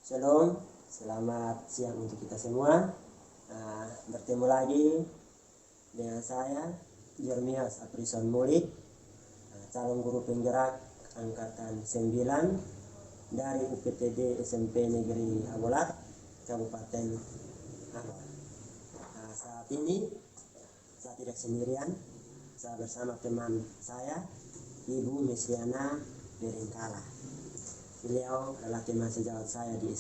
Shalom, selamat siang untuk kita semua. Bertemu lagi dengan saya, Jeremias Aprison Mulik, calon guru penggerak angkatan 9 dari UPTD SMP Negeri Habolat, Kabupaten Habar. Saat ini saya tidak sendirian, saya bersama teman saya, Ibu Mesiana Beringkala. Beliau adalah teman sejawat saya di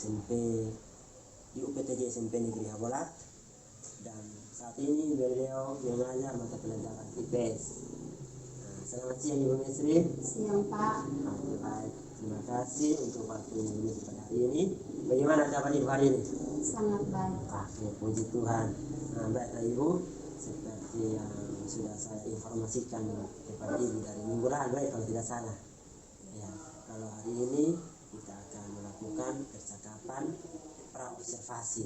UPTD SMP Negeri Habolat, dan saat ini beliau mengajar mata pelajaran IPS. Selamat siang Ibu Mesri. Siang Pak. Baik, terima kasih untuk waktu ini pada hari ini. Bagaimana kabar Ibu hari ini? Sangat baik Pak. Puji Tuhan. Baiklah Ibu, seperti yang sudah saya informasikan kepada Ibu dari minggu lalu, kalau tidak salah. Ya, kalau hari ini kita akan melakukan percakapan praobservasi,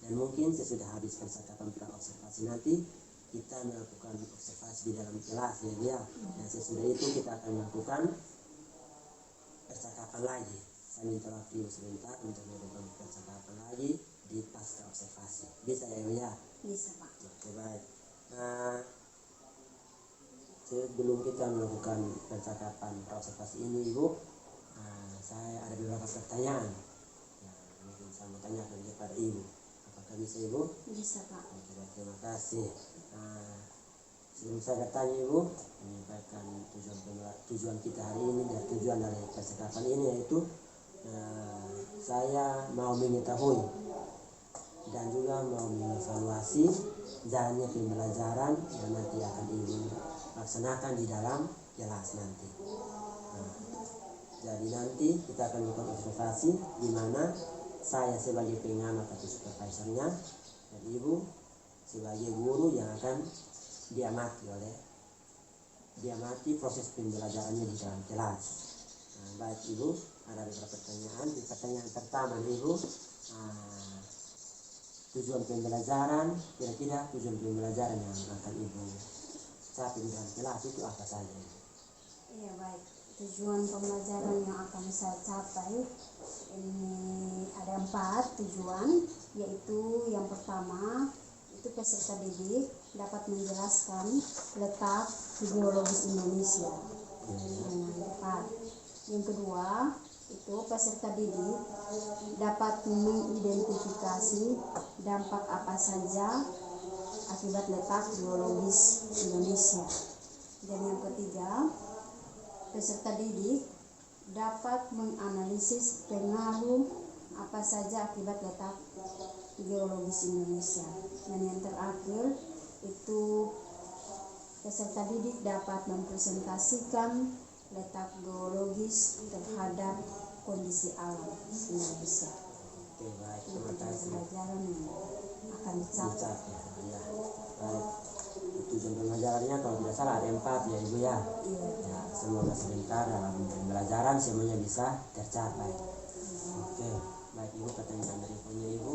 dan mungkin sesudah habis percakapan praobservasi nanti kita melakukan observasi di dalam kelas ya. Dan sesudah itu kita akan melakukan percakapan lagi. Saya minta waktu sebentar untuk melakukan percakapan lagi di pasca observasi. Bisa ya? Bisa Pak. Oke, baik. Sebelum kita melakukan percakapan praobservasi ini Ibu, saya ada beberapa pertanyaan yang mungkin saya mau tanyakan kepada Ibu. Apakah bisa Ibu? Bisa Pak. Oke, terima kasih. Sebelum saya bertanya Ibu, menyampaikan tujuan kita hari ini dan tujuan dari percakapan ini, yaitu saya mau mengetahui dan juga mau mengevaluasi jalannya pembelajaran yang nanti akan Ibu laksanakan di dalam kelas nanti. Jadi nanti kita akan melakukan observasi di mana saya sebagai pengamat atau supervisornya dan Ibu sebagai guru yang akan diamati proses pembelajarannya di dalam kelas. Baik Ibu, ada beberapa pertanyaan. Pertanyaan pertama Ibu, tujuan pembelajaran, kira-kira tujuan pembelajaran yang akan Ibu capai di dalam kelas itu apa saja? Iya baik. Tujuan pembelajaran yang akan saya capai ini ada 4 tujuan, yaitu yang pertama itu peserta didik dapat menjelaskan letak geologis Indonesia dengan tepat. Yang kedua itu peserta didik dapat mengidentifikasi dampak apa saja akibat letak geologis Indonesia. Dan yang ketiga, peserta didik dapat menganalisis pengaruh apa saja akibat letak geologis Indonesia. Dan yang terakhir itu peserta didik dapat mempresentasikan letak geologis terhadap kondisi alam Indonesia. Oke, baik, terima kasih. Pembelajaran yang akan dicapai. Ya, baik. Tujuan pembelajarannya kalau tidak salah ada 4 ya Ibu ya. Ya, semoga sebentar dalam pembelajaran semuanya bisa tercapai. Oke, baik Ibu, pertanyaan berikutnya Ibu,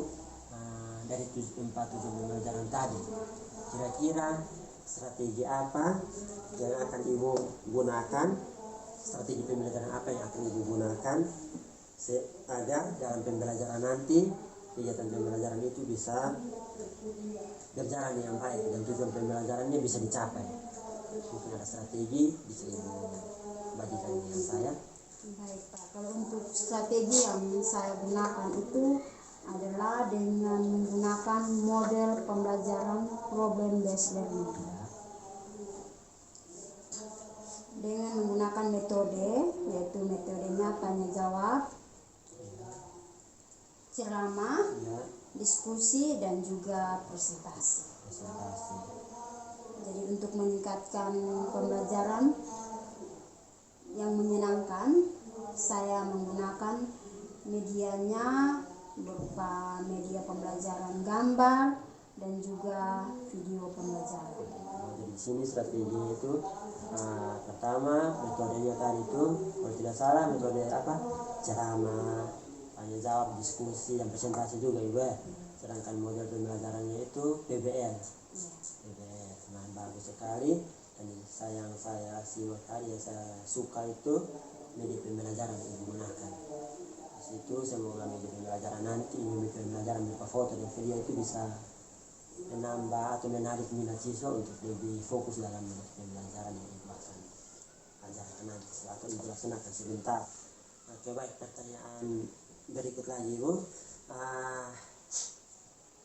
dari 4 tujuan pembelajaran tadi, kira-kira strategi apa yang akan Ibu gunakan, strategi pembelajaran apa yang akan Ibu gunakan agar dalam pembelajaran nanti kegiatan pembelajaran itu bisa berjalan dengan baik dan tujuan pembelajarannya bisa dicapai. Mungkin ada strategi bisa Ibu bagikan dengan saya. Baik Pak, kalau untuk strategi yang saya gunakan itu adalah dengan menggunakan model pembelajaran problem based learning. Dengan menggunakan metode, yaitu metodenya tanya jawab, ceramah, diskusi, dan juga presentasi. Jadi untuk meningkatkan pembelajaran yang menyenangkan, saya menggunakan medianya berupa media pembelajaran gambar dan juga video pembelajaran. Jadi di sini strateginya itu pertama metodenya tadi itu kalau tidak salah metode apa? Ceramah, tanya jawab, diskusi, dan presentasi juga Ibu ya. Sedangkan model pembelajarannya itu PBL. Nah, bagus sekali. Dan yang saya simak tadi yang saya suka itu media pembelajaran yang Ibu gunakan. situ semoga media pembelajaran nanti media pembelajaran berupa foto dan video itu bisa menambah atau menarik minat siswa untuk lebih fokus dalam pembelajaran yang ibu akan ajarkan nanti atau ibu laksanakan sebentar. Oke, baik, pertanyaan berikut lagi ibu.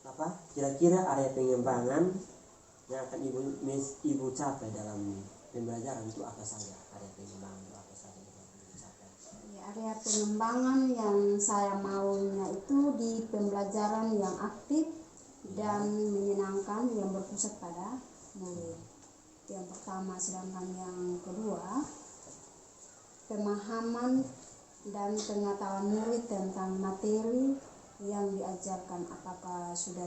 Apa kira-kira area pengembangan yang akan ibu capai dalam pembelajaran itu apa saja? Area pengembangan itu apa saja yang akan ibu capai? Ya, area pengembangan yang saya maunya itu di pembelajaran yang aktif dan menyenangkan yang berpusat pada murid. Yang pertama, sedangkan yang kedua pemahaman dan pengetahuan murid tentang materi yang diajarkan apakah sudah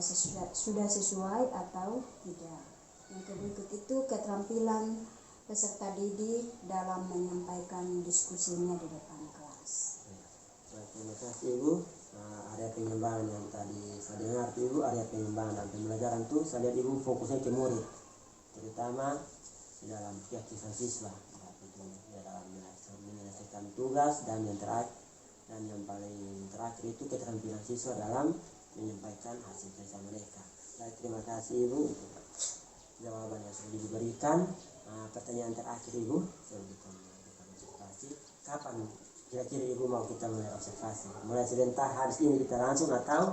sesuai atau tidak. Yang berikut itu keterampilan peserta didik dalam menyampaikan diskusinya di depan kelas. Terima kasih ibu. Area pengembangan yang tadi saya dengar ibu, area pengembangan dan pembelajaran itu saya lihat ibu fokusnya ke murid, terutama di dalam keaktifan siswa, itu dalam menyelesaikan tugas dan yang paling terakhir itu keterampilan siswa dalam menyampaikan hasil kerja mereka. Baik, terima kasih ibu untuk jawaban yang sudah diberikan. Pertanyaan terakhir ibu sebelum kita observasi, kapan kira-kira ibu mau kita mulai observasi? Mulai sebentar hari ini kita langsung atau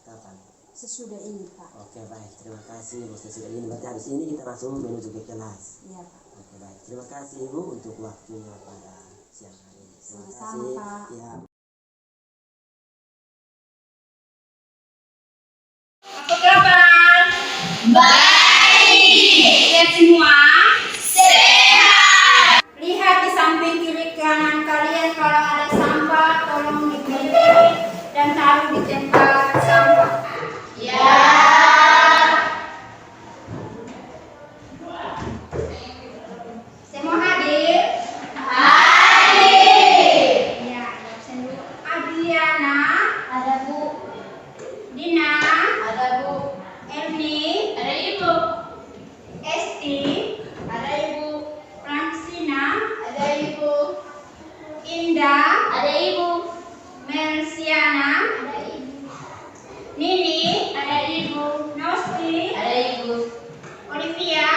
kapan? Sesudah ini Pak. Oke, baik, terima kasih ibu. Sesudah ini berarti habis ini kita langsung menuju ke kelas. Iya Pak. Oke, baik, terima kasih ibu untuk waktunya pada siang hari ini. Terima Sama-sama, kasih. Pak. Ya. Apa kabar? Baik. Kalian semua sehat. Lihat di samping kiri kanan kalian, kalau ada sampah tolong dipilih dan taruh di tempat sampah. Ya. Semua hadir? Hadir. Ya, absen dulu. Adriana. Ada Bu. Dina. Ada Bu. Erni. Ada Ibu. Esti. Ada Ibu. Francina. Ada Ibu. Indah. Ada Ibu. Melsiana. Ada Ibu. Nini. Ada Ibu. Nosti. Ada Ibu. Olivia.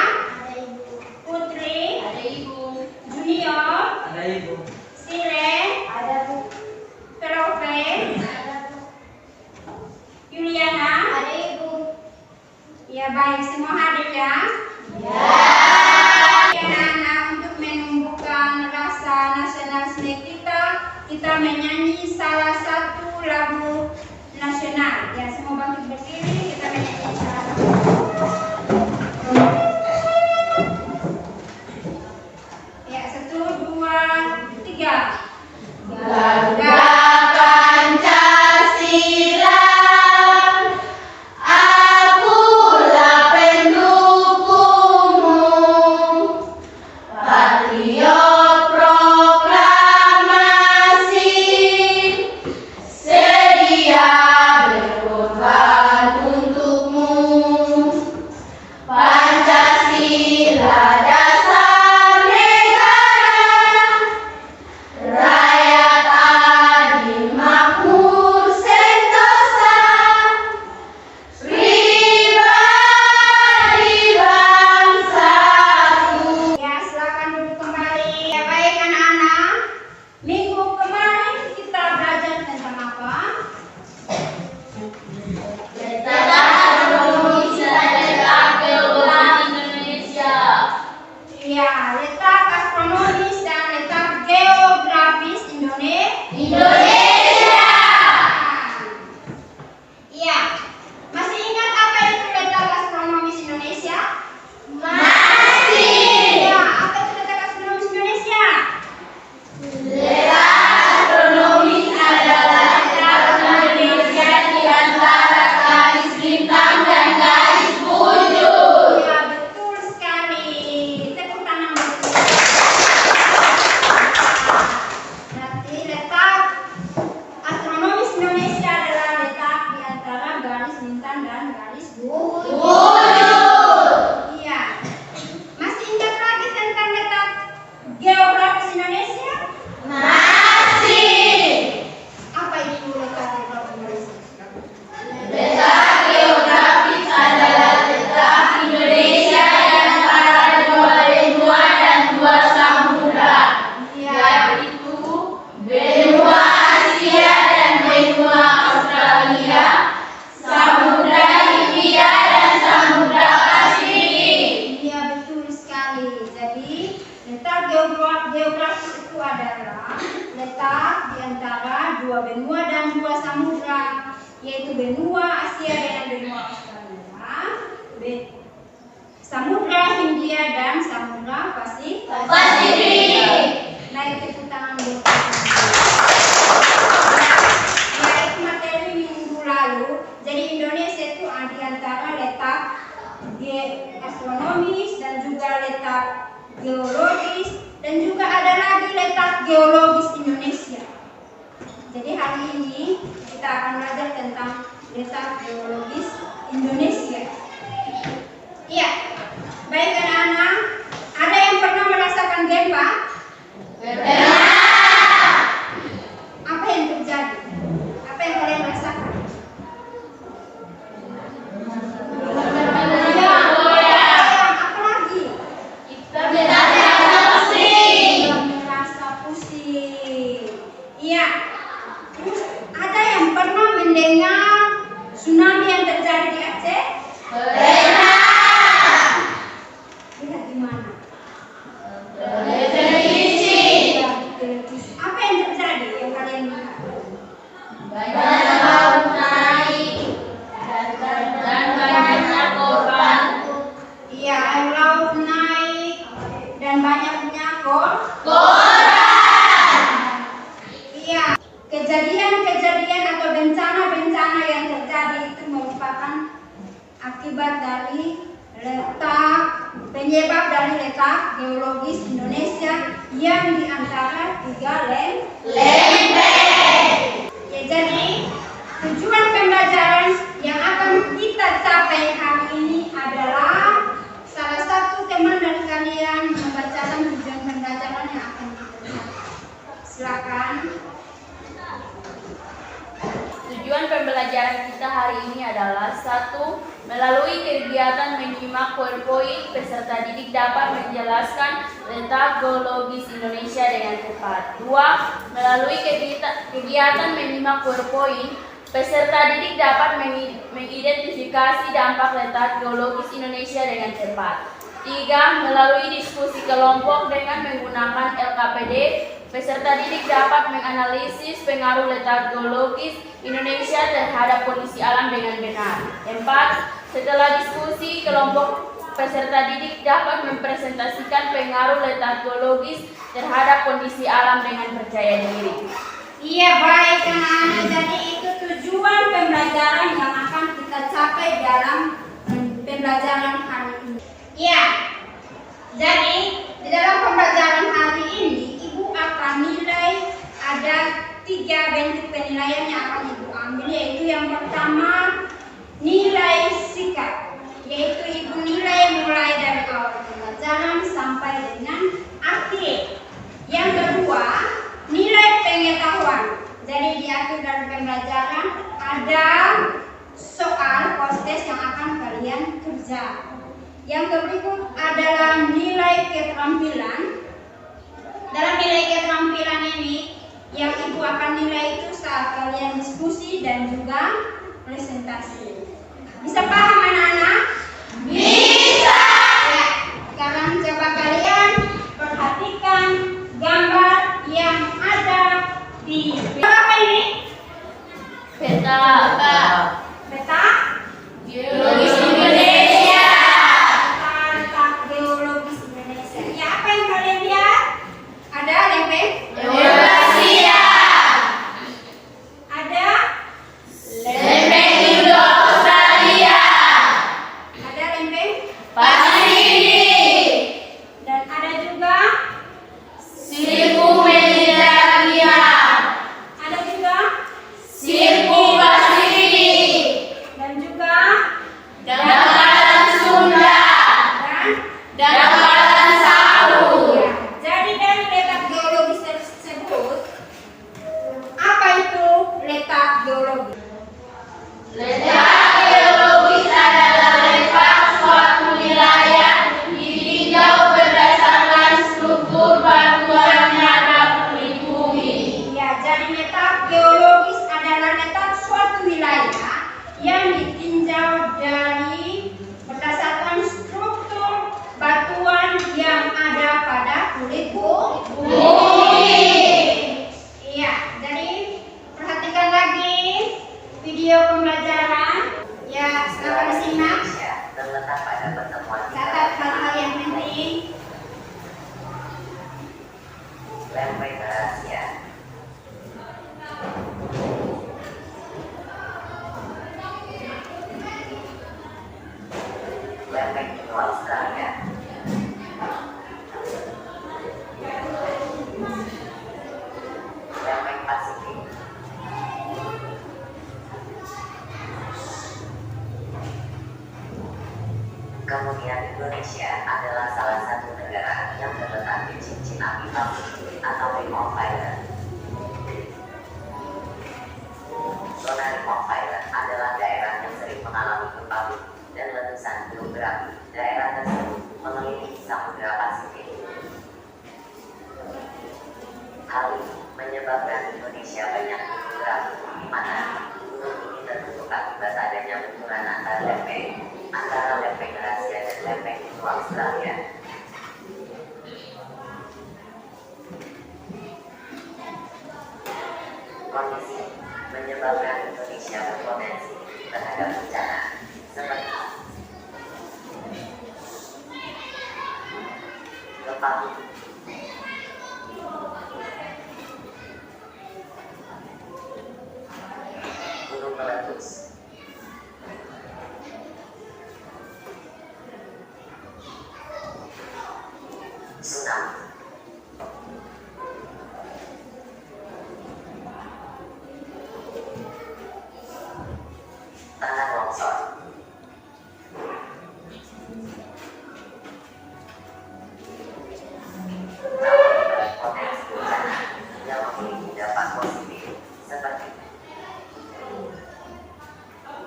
Ada Ibu. Putri. Ada Ibu. Junior. Ada Ibu. Sire. Ada Bu. Perofe. Ada Bu. Juliana. Ada Ibu. Ya, baik, semua hadir ya? Ya. Anak-anak, untuk menumbuhkan rasa nasionalisme kita menyanyi salah satu lagu nasional. Ya, semua bangkit berdiri, kita menyanyi salah satu. Ya, 1, 2, 3. Garuda Pancasila, akulah pendukungmu, patriot proklamasi, sedia berkorban untukmu. letak di antara dua benua dan dua samudra, yaitu benua Asia dengan benua Australia, samudra Hindia dan samudra Pasifik. Naik tepuk tangan buat ya, itu materi minggu lalu. Jadi Indonesia itu di antara letak astronomis dan juga letak geologis, dan juga ada lagi letak geologis Indonesia. Jadi hari ini kita akan belajar tentang letak geologis Indonesia. Iya, baik anak-anak, ada yang pernah merasakan gempa? Pernah. Apa yang terjadi? Apa yang kalian rasakan? Apa lagi? Kita merasa pusing. Iya. Terus ada yang pernah mendengar tsunami yang terjadi di Aceh? Pernah. Lihat di mana? Apa yang terjadi yang kalian lihat? Banyak laut naik dan banyaknya korban. Iya, air laut naik dan banyaknya korban. Iya, kejadian-kejadian atau bencana-bencana yang terjadi itu merupakan akibat dari penyebab dari letak geologis Indonesia yang diantara 3 lempeng. Ya, jadi tujuan pembelajaran yang akan kita capai hari ini adalah salah satu teman dari kalian membacakan tujuan pembelajaran yang akan kita lihat. Silakan. Tujuan pembelajaran kita hari ini adalah 1. Melalui kegiatan menyimak PowerPoint, peserta didik dapat menjelaskan letak geologis Indonesia dengan tepat. 2. Melalui kegiatan menyimak PowerPoint, peserta didik dapat mengidentifikasi dampak letak geologis Indonesia dengan tepat. 3. Melalui diskusi kelompok dengan menggunakan LKPD, peserta didik dapat menganalisis pengaruh letak geologis Indonesia terhadap kondisi alam dengan benar. 4. Setelah diskusi kelompok, peserta didik dapat mempresentasikan pengaruh letak geologis terhadap kondisi alam dengan percaya diri. Iya, baik anak-anak. Jadi itu tujuan pembelajaran yang akan kita capai dalam pembelajaran hari ini. Iya. Jadi di dalam pembelajaran hari ini Ibu akan nilai ada 3 bentuk penilaian yang akan Ibu ambil, yaitu yang pertama nilai sikap, yaitu Ibu nilai mulai dari awal pembelajaran sampai dengan akhir. Yang kedua nilai pengetahuan. Jadi di akhir dari pembelajaran ada soal post-test yang akan kalian kerja. Yang berikut adalah nilai keterampilan. Dalam nilai keterampilan ini yang Ibu akan nilai itu saat kalian diskusi dan juga presentasi. Bisa paham anak-anak? Bisa. Ya, sekarang coba kalian perhatikan gambar yang ada di apa ini? Peta. Peta Geologis Indonesia. Peta geologis Indonesia. Ya, apa yang kalian lihat? Ada lempeng? Eurasia. Ada Lempeng Indo-Australia. ada lempeng? Pasifik. Dan ada juga Sirkuit Mediterania. ada juga Sirkuit Pasifik. dan juga Dataran Sunda. dan Dataran Sahul. ya. Jadi dari letak geologis tersebut, apa itu letak geologis? Letak geologis adalah letak suatu wilayah ditinjau berdasarkan struktur batuan nyata kulit bumi. Ya, jadi letak geologis adalah letak suatu wilayah yang ditinjau dari berdasarkan struktur batuan yang ada pada kulit bumi. Rakyat Indonesia adalah salah satu negara yang terletak di cincin api Pasifik atau Ring of Fire. Zona Ring of Fire adalah daerah yang sering mengalami gempa bumi dan letusan gunung berapi. Daerah tersebut mengelilingi Samudra Pasifik. Hal ini menyebabkan Indonesia banyak gunung berapi, di mana gunung ini terbentuk akibat adanya benturan antara lempeng Asia dan lempeng Indo Australia. Kondisi menyebabkan Indonesia berpotensi terhadap bencana seperti gempa bumi, gunung meletus, tsunami, tanah longsor, namun potensi bencana yang memiliki dampak positif seperti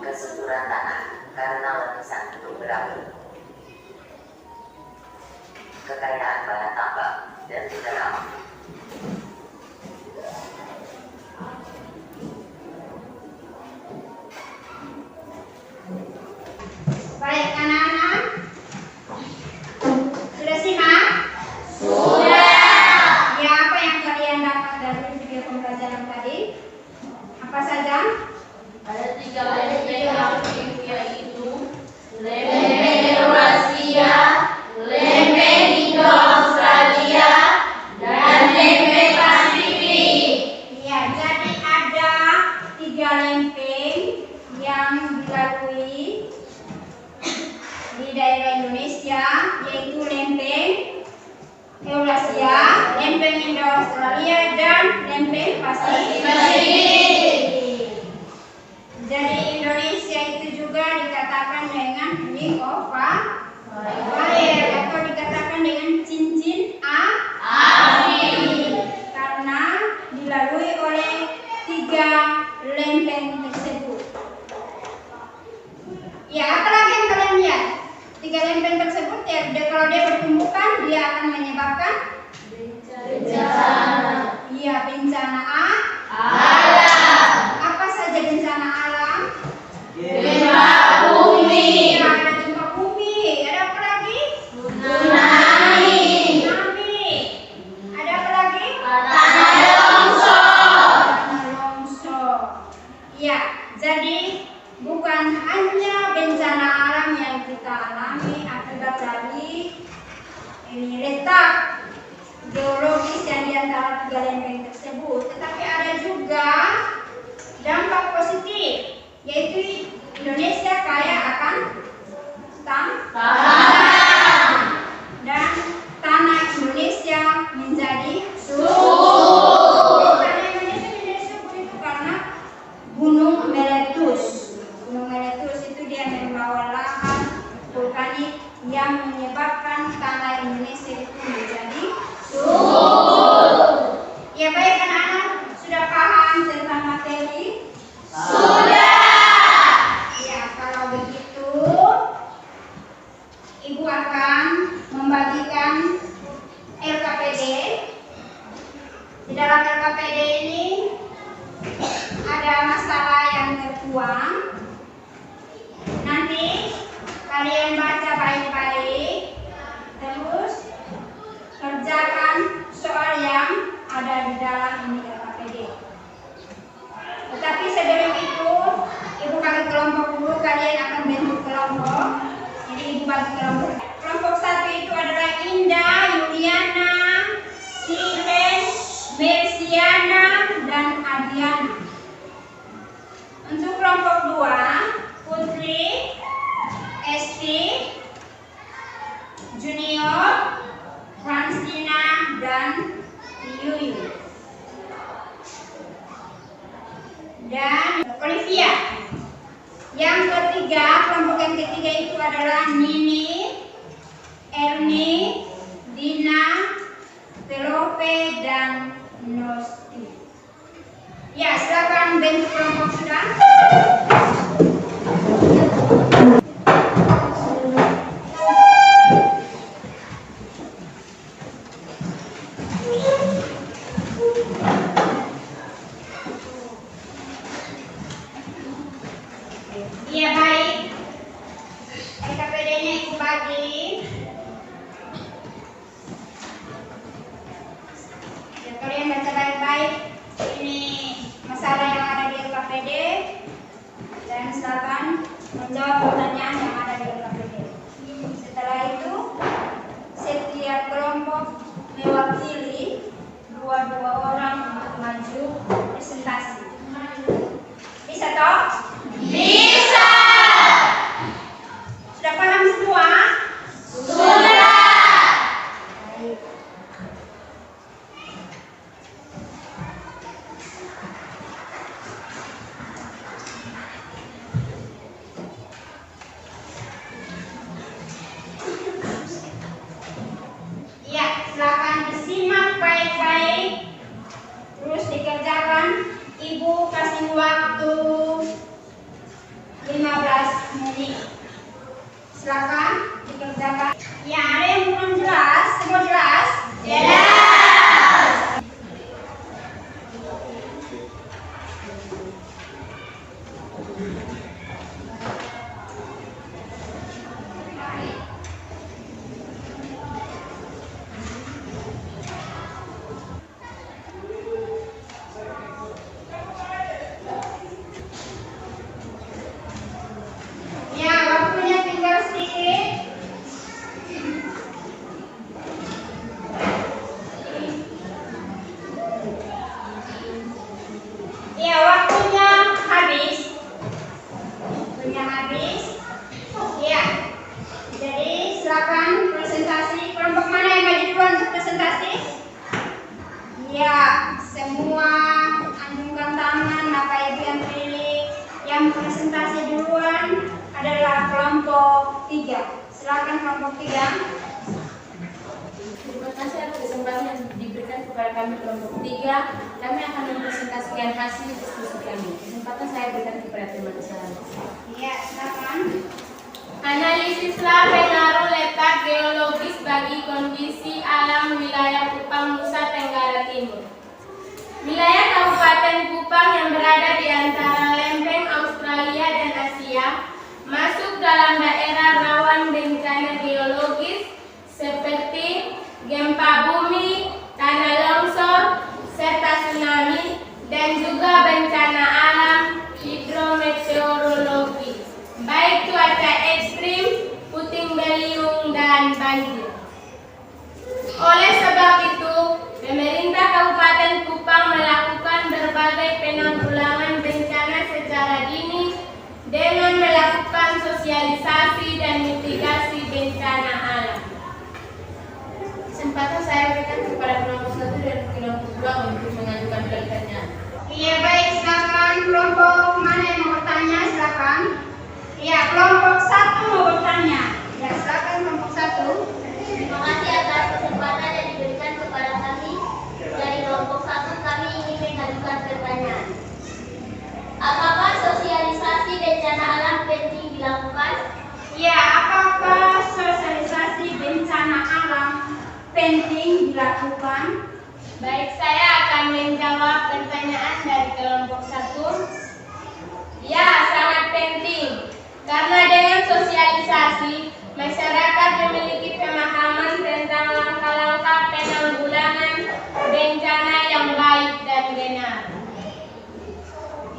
kesuburan tanah karena letusan gunung berapi, kekayaan bahan tambang dan mineral, Baik anak-anak, sudah simak? Sudah. Ya, apa yang kalian dapat dari video pembelajaran tadi? Apa saja? Ada 3 lempeng yang aktif, yaitu lempeng Eurasia, lempeng Indo Australia, dan lempeng Pasifik. Ya, jadi ada 3 lempeng yang dilalui di daerah Indonesia, yaitu lempeng Eurasia, lempeng Indo Australia, dan lempeng Pasifik. Jadi Indonesia itu juga dikatakan dengan Ring of Fire atau dikatakan dengan cincin api karena dilalui oleh 3 lempeng tersebut. Ya, apalagi yang kalian lihat? 3 lempeng tersebut ya, kalau dia bertumbukan dia akan menyebabkan bencana. Iya, bencana alam. Apa saja bencana alam? Gempa bumi, Ya, ada gempa bumi. Ada apa lagi? tsunami, Ada apa lagi? tanah longsor. Tanah longsor. Ya, jadi bukan hanya bencana alam yang kita alami akibat dari ini letak geologis yang di antara 3 lempeng tersebut, tetapi ada juga dampak positif, yaitu Indonesia kaya akan tanah dan tanah Indonesia menjadi subur. Tanah Indonesia menjadi subur itu karena gunung meletus. Gunung meletus itu dia membawa lahan vulkanik yang menyebabkan tanah Indonesia itu menjadi subur. Ya, baik anak-anak, sudah paham tentang materi? Sudah. Ya, kalau begitu Ibu akan membagikan LKPD. Di dalam LKPD ini ada masalah yang tertuang. Nanti kalian baca baik-baik, terus kerjakan soal yang ada di dalam ini LKPD. Tetapi sebelum itu, Ibu bagi kelompok dulu, kalian akan bentuk kelompok. Jadi Ibu bagi kelompok. Kelompok 1 itu adalah Indah, Yuliana, Silen, Mersiana, dan Adiana. Untuk kelompok 2, Putri, Esti, Junior, Fransina, dan Yuyu. Dan Olivia. Yang ketiga, kelompok yang ketiga itu adalah Nini, Erni, Dina, Telope, dan Nosti. Ya, silakan bentuk kelompok sudah. Iya, baik. LKPD-nya Ibu bagi. Ya, kalian baca baik-baik. Ini masalah yang ada di LKPD. Dan silakan menjawab pertanyaan yang ada di LKPD. Setelah itu, setiap kelompok mewakili 2 orang untuk maju presentasi. Bisa toh? Bisa. Sudah paham semua? Sudah. Baik. Ya, silakan disimak baik-baik. Terus dikerjakan. Ibu kasih waktu 15 menit. Silakan dikerjakan. Ya, ada yang belum jelas? Semua jelas? Jelas. Ya, waktunya tinggal sedikit. Ya, waktunya habis. Waktunya habis. Ya. Jadi silakan presentasi. Kelompok mana yang maju duluan untuk presentasi? Ya, semua anjungkan tangan. Bapak Ibu yang pilih. Yang presentasi duluan adalah kelompok 3. Silakan kelompok 3. Terima kasih atas kesempatan yang diberikan kepada kami kelompok 3. Kami akan mempresentasikan hasil diskusi kami. Kesempatan saya berikan kepada teman saya. Ya, silakan. Analisislah pengaruh letak geologis bagi kondisi alam wilayah Kupang, Nusa Tenggara Timur. Wilayah Kabupaten Kupang yang berada di antara lempeng Australia dan Asia masuk dalam daerah rawan bencana geologis seperti gempa bumi, tanah longsor, serta tsunami, dan juga bencana alam hidrometeorologi, baik cuaca ekstrim, puting beliung, dan banjir. Oleh sebab itu, pemerintah Kabupaten Kupang melakukan berbagai penanggulangan bencana secara dini dengan melakukan sosialisasi dan mitigasi bencana alam. Kesempatan saya berikan kepada kelompok 1 dan kelompok 2 untuk mengajukan pertanyaan. Iya, baik, silakan. Kelompok mana yang mau bertanya? Silakan. Iya, kelompok 1 mau bertanya. Ya, silakan kelompok 1. Terima kasih atas kesempatan yang diberikan kepada kami. Dari kelompok 1 kami ingin mengajukan pertanyaan. Apakah sosialisasi bencana alam penting dilakukan? Ya, apakah sosialisasi bencana alam penting dilakukan? Baik, saya akan menjawab pertanyaan dari kelompok 1. Ya, sangat penting. Karena dengan sosialisasi, masyarakat memiliki pemahaman tentang langkah-langkah penanggulangan bencana yang baik dan benar.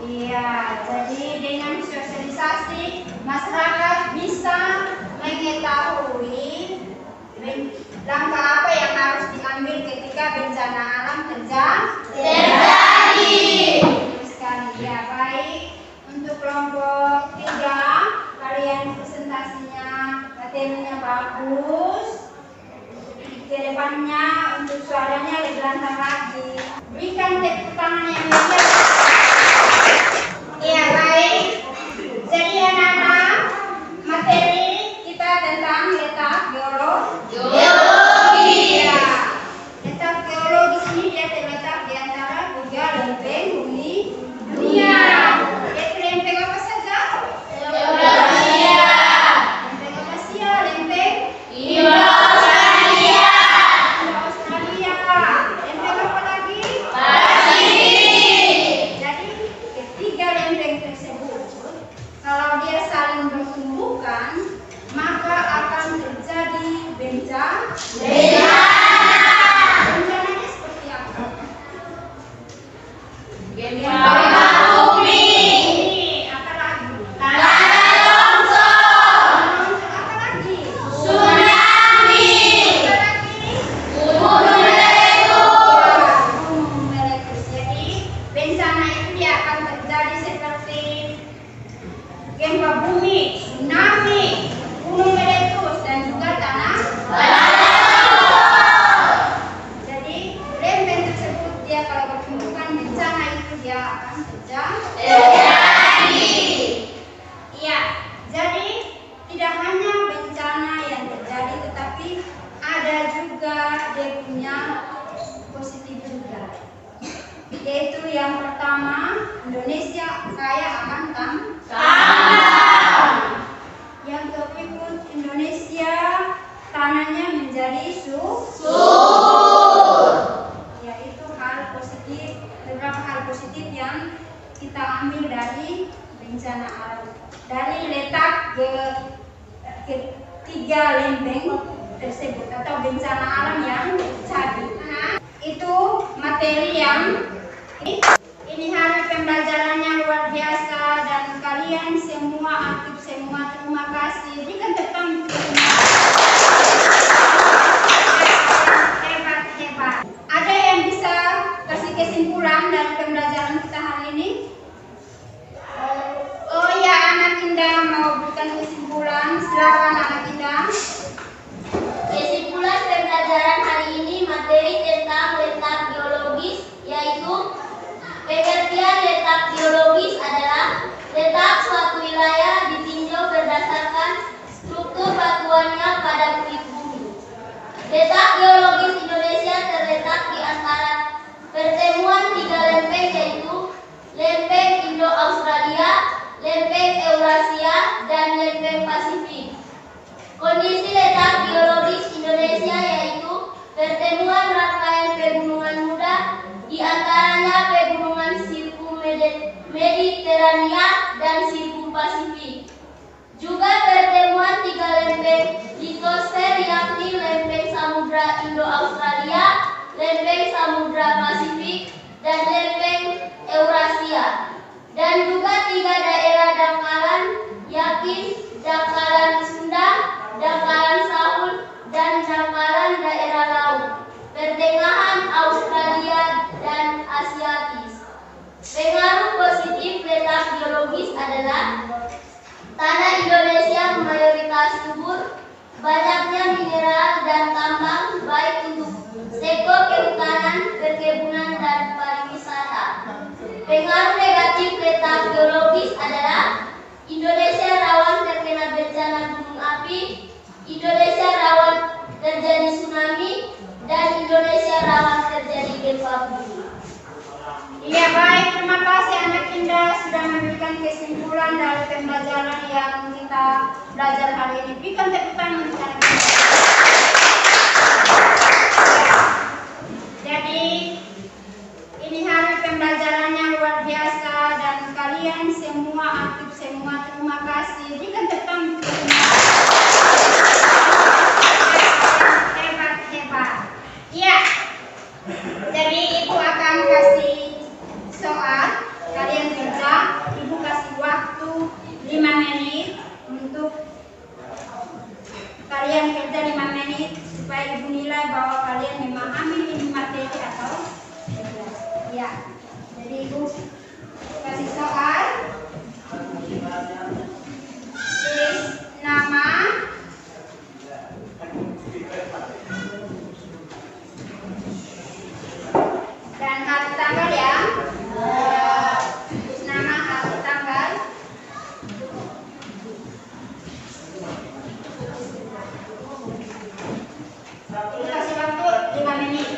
Iya, jadi dengan sosialisasi masyarakat bisa mengetahui langkah apa yang harus diambil ketika bencana alam terjadi. Sekali ya, baik. Untuk kelompok 3, kalian presentasinya materinya bagus. Kedepannya untuk suaranya lebih lantang lagi. Berikan tepuk tangan yang meriah. Iya, baik. Jadi anak-anak, materi kita tentang letak Gempa bumi. Apa lagi? Tanah longsor. Apa lagi? Tsunami. Apa lagi? Gunung meletus. Gunung meletus. Jadi bencana itu dia akan terjadi seperti gempa bumi, tsunami, gunung meletus, dan juga tanah longsor. Jadi lempeng tersebut dia kalau bertumbukan bencana itu dia akan terjadi. Iya, jadi tidak hanya bencana yang terjadi, tetapi ada juga dia punya positif juga. Yaitu yang pertama, Indonesia kaya akan tanah. Yang berikut, Indonesia tanahnya menjadi subur. Yaitu hal positif, beberapa hal positif yang kita ambil dari bencana alam. Dari letak ketiga lempeng tersebut atau bencana alam yang terjadi. Itu materi yang ini hari pembelajarannya luar biasa dan kalian semua aktif semua, terima kasih. Berikan tepuk hebat. Ada yang bisa kasih kesimpulan dari pembelajaran kita hari ini? Oh ya, anak Indah mau berikan kesimpulan. Silakan anak Indah. Kesimpulan pembelajaran hari ini materi tentang letak geologis, yaitu pengertian letak geologis adalah letak suatu wilayah ditinjau berdasarkan struktur batuannya pada kulit bumi. Letak geologis Indonesia terletak di antara pertemuan tiga lempeng, yaitu lempeng Indo-Australia, lempeng Eurasia, dan lempeng Pasifik. Kondisi letak geologis Indonesia yaitu pertemuan rangkaian pegunungan muda, di antaranya pegunungan Sirkum Mediterania dan Sirkum Pasifik. Juga pertemuan tiga lempeng litosfer, yakni lempeng Samudra Indo-Australia, lempeng Samudra Pasifik, dan lempeng Eurasia. Dan juga tiga daerah dangkalan, yakni dangkalan Sunda, dangkalan Sahul, dan dangkalan daerah laut pertengahan Australia dan Asiatis. Pengaruh positif letak geologis adalah tanah Indonesia mayoritas subur, banyaknya mineral dan tambang baik untuk sektor kehutanan, perkebunan, dan pariwisata. Pengaruh negatif letak geologis adalah Indonesia rawan terkena bencana gunung api, Indonesia rawan terjadi tsunami, dan Indonesia rawan terjadi gempa bumi. Iya, baik, terima kasih anak Indah sudah memberikan kesimpulan dari pembelajaran yang kita belajar hari ini. Berikan tepuk tangan untuk anak Indah. Jadi ini hari pembelajarannya luar biasa dan kalian semua aktif semua, terima kasih. Berikan tepuk tangan untuk anak Indah. Hebat. Iya. Jadi ibu akan kasih soal, kalian kerja, ibu kasih waktu 5 menit untuk kalian kerja 5 menit supaya ibu nilai bahwa kalian memahami ini materi atau tidak. Ya, jadi ibu kasih soal, tulis nama, dan hari tanggal ya. Nama, hari tanggal. Kasih waktu 5 menit.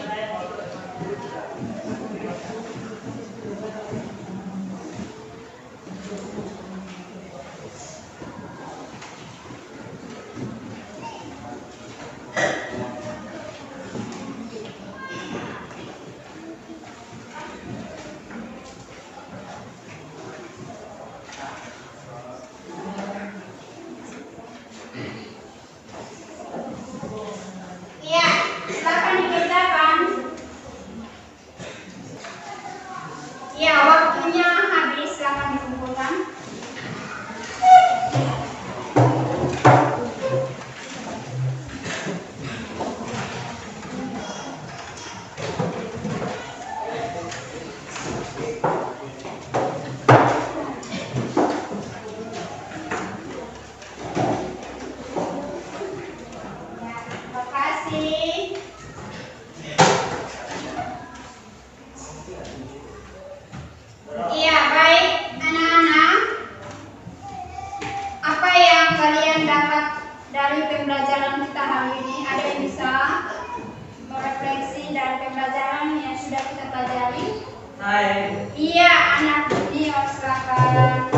Ya, waktunya habis, silakan dikumpulkan. Terima kasih. Iya, baik anak-anak. Apa yang kalian dapat dari pembelajaran kita hari ini? Ada yang bisa merefleksi dari pembelajaran yang sudah kita pelajari? Iya, anak junior, silakan.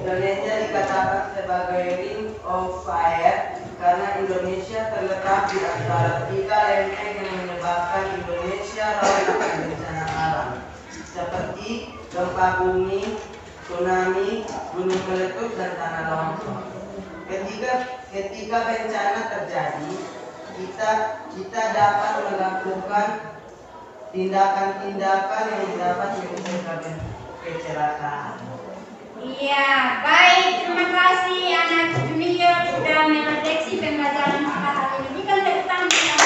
Indonesia dikatakan sebagai ring of fire karena Indonesia terletak di antara 3 lempeng yang menyebabkan Indonesia rawan akan bencana alam seperti gempa bumi, tsunami, gunung meletus, dan tanah longsor. Ketika bencana terjadi, kita dapat melakukan tindakan-tindakan yang dapat mencegah kecelakaan. Iya, baik. Terima kasih anak junior sudah merefleksi pembelajaran kita hari ini. Kan tepuk tangan bersama.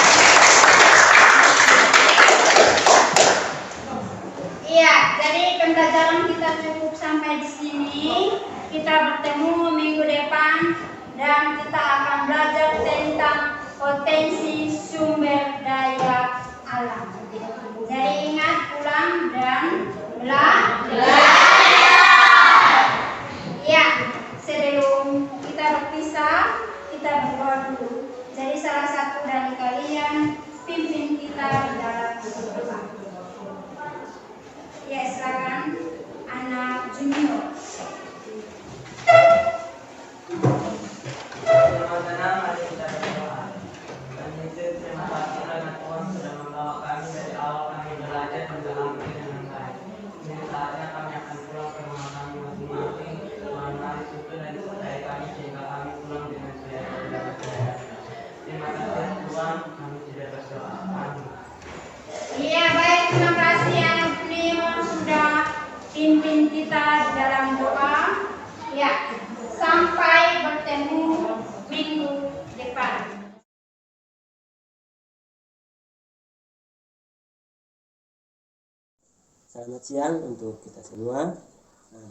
Iya, jadi pembelajaran kita cukup sampai di sini. Kita bertemu minggu depan dan kita akan belajar tentang potensi sumber daya alam. Jadi ingat, pulang dan belajar. Ya, sebelum kita berpisah, kita berdoa dulu. Jadi salah satu dari kalian pimpin kita di dalam berdoa. Ya, silakan anak junior. Tenang, mari kita berdoa. Dan Yesus, terima kasih karena Tuhan sudah membawa kami dari awal kami belajar menjalani dengan baik. Ini saatnya kami akan pulang ke rumah kami masing-masing. Tuhan, mari tuntun dan sertai kami sehingga kami pulang dengan sehat dan sehat. Terima kasih Tuhan, kami tidak berdoa. Amin. Iya, baik. Terima kasih anak junior sudah pimpin kita dalam doa. Ya, sampai bertemu minggu depan. Selamat siang untuk kita semua.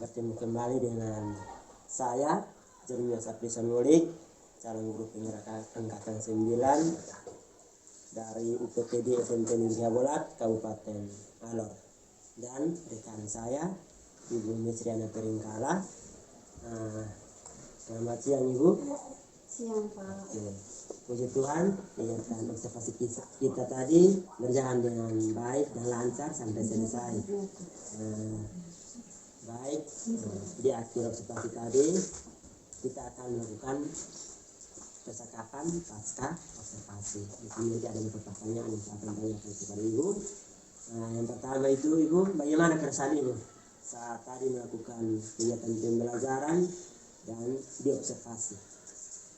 Bertemu kembali dengan saya, Jeremia Sapri Sanulik, calon guru penggerak angkatan 9 dari UPTD SMP Negeri Habolat, Kabupaten Alor. Dan rekan saya, Ibu Misriana Peringkala. Selamat siang Ibu. Siang Pak. Oke. Puji Tuhan, kegiatan observasi kita tadi berjalan dengan baik dan lancar sampai selesai. Baik, di akhir observasi tadi kita akan melakukan percakapan pasca observasi. Di sini ada beberapa pertanyaan yang saya akan tanyakan kepada Ibu. Yang pertama itu Ibu, bagaimana keresahan Ibu saat tadi melakukan kegiatan pembelajaran dan diobservasi?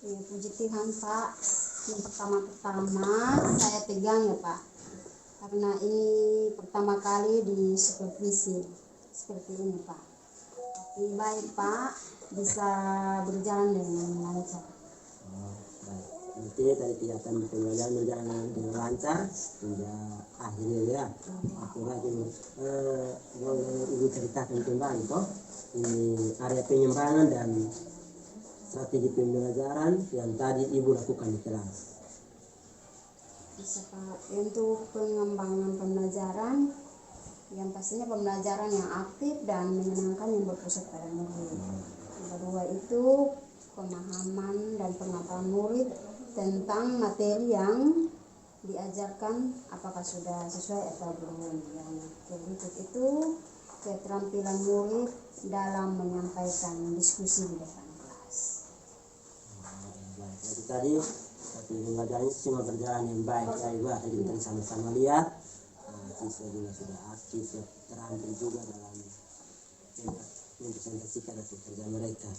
Ya, puji Tuhan Pak. Yang pertama saya pegang ya Pak, karena ini pertama kali di supervisi seperti ini Pak. Tapi baik Pak, bisa berjalan dengan lancar. Baik. Nanti tadi kegiatan pembelajaran berjalan dengan lancar hingga akhirnya ya. Oke, baik Ibu. Boleh Ibu ceritakan kembali kok ini area pengembangan dan strategi pembelajaran yang tadi Ibu lakukan di kelas. Bisa Pak. Untuk pengembangan pembelajaran, yang pastinya pembelajaran yang aktif dan menyenangkan yang berpusat pada murid. Yang kedua itu pemahaman dan pengetahuan murid tentang materi yang diajarkan apakah sudah sesuai atau belum. Yang berikut itu keterampilan murid dalam menyampaikan diskusi di depan kelas. Jadi tadi pembelajarannya semua berjalan yang baik ya Ibu. Tadi kita sama-sama lihat siswa juga sudah aktif, terampil juga dalam mempresentasikan hasil kerja mereka.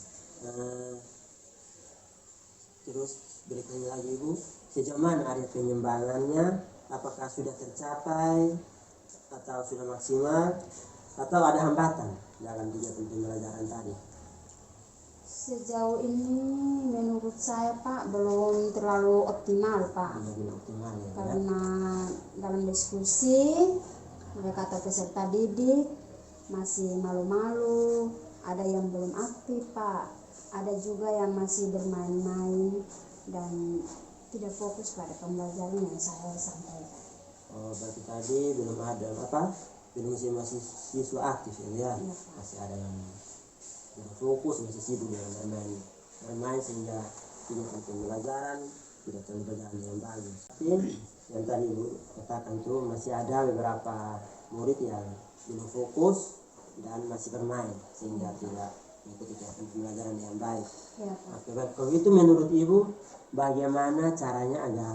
Terus berikutnya lagi Ibu, sejauh mana area pengembangannya? Apakah sudah tercapai atau sudah maksimal atau ada hambatan dalam kegiatan pembelajaran tadi? Sejauh ini menurut saya Pak belum terlalu optimal Pak. Belum optimal ya. Karena dalam diskusi mereka atau peserta didik masih malu-malu, ada yang belum aktif Pak, ada juga yang masih bermain-main dan tidak fokus pada pembelajaran yang saya sampaikan. Oh, berarti tadi belum ada belum masih siswa aktif ya? Iya, Masih ada yang tidak fokus, masih sibuk dengan bermain sehingga kegiatan pembelajaran tidak terlalu berjalan dengan bagus. Tapi yang tadi Ibu katakan tuh masih ada beberapa murid yang belum fokus dan masih bermain sehingga tidak mengikuti kegiatan pembelajaran yang baik. Ya, Pak. Oke, baik. Kalau itu menurut Ibu bagaimana caranya agar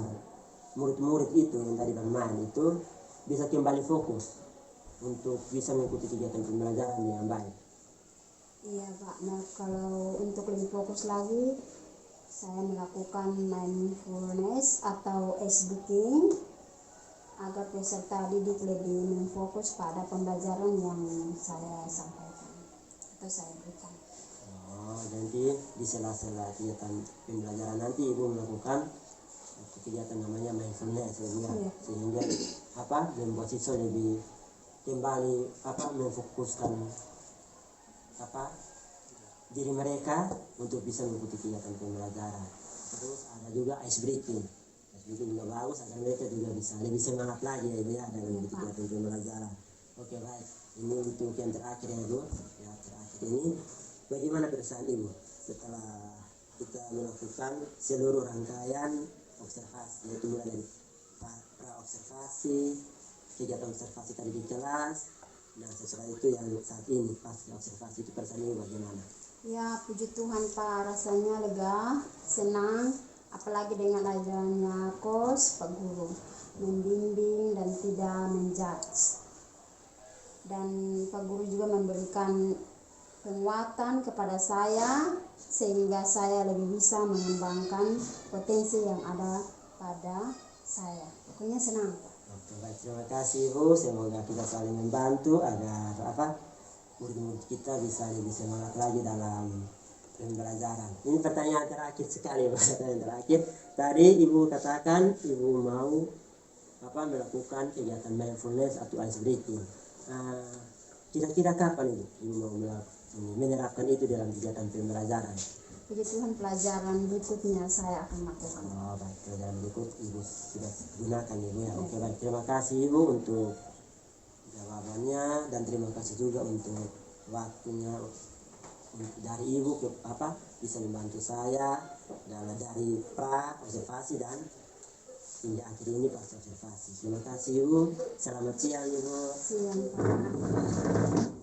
murid-murid itu yang tadi bermain itu bisa kembali fokus untuk bisa mengikuti kegiatan pembelajaran yang baik? Iya Pak, nah kalau untuk lebih fokus lagi saya melakukan mindfulness atau ice breathing agar peserta didik lebih memfokus pada pembelajaran yang saya sampaikan atau saya berikan. Oh, nanti di sela-sela kegiatan pembelajaran nanti Ibu melakukan kegiatan namanya mindfulness ya, Iya. sehingga membuat siswa lebih kembali memfokuskan diri mereka untuk bisa mengikuti kegiatan pembelajaran. Terus ada juga ice breathing. Ice breathing juga bagus agar mereka juga bisa lebih semangat lagi ya dalam mengikuti kegiatan pembelajaran. Oke, baik. Ini untuk yang terakhir ya Bu. Ya, terakhir ini bagaimana perasaan Ibu setelah kita melakukan seluruh rangkaian observasi, yaitu mulai dari pra observasi, kegiatan observasi tadi di kelas. Nah, setelah itu yang saat ini pas observasi itu perasaan Ibu bagaimana? Ya, puji Tuhan Pak, rasanya lega, senang, apalagi dengan adanya coach, Pak Guru, membimbing dan tidak menjudge. Dan Pak Guru juga memberikan penguatan kepada saya, sehingga saya lebih bisa mengembangkan potensi yang ada pada saya. Pokoknya senang Pak. Oke, baik, terima kasih Bu. Semoga kita saling membantu agar murid-murid kita bisa lebih semangat lagi dalam pembelajaran. Ini pertanyaan terakhir sekali, pertanyaan terakhir. Tadi Ibu katakan Ibu mau melakukan kegiatan mindfulness atau ice breathing. Kira-kira kapan Ibu mau menerapkan itu dalam kegiatan pembelajaran? Puji Tuhan, pelajaran berikutnya saya akan lakukan. Oh, baik, pelajaran berikut Ibu sudah gunakan Ibu ya. Oke, baik, terima kasih Ibu untuk jawabannya dan terima kasih juga untuk waktunya dari Ibu bisa membantu saya dari pra observasi dan hingga akhir ini pas observasi. Terima kasih Ibu. Selamat siang Ibu. Siang Pak.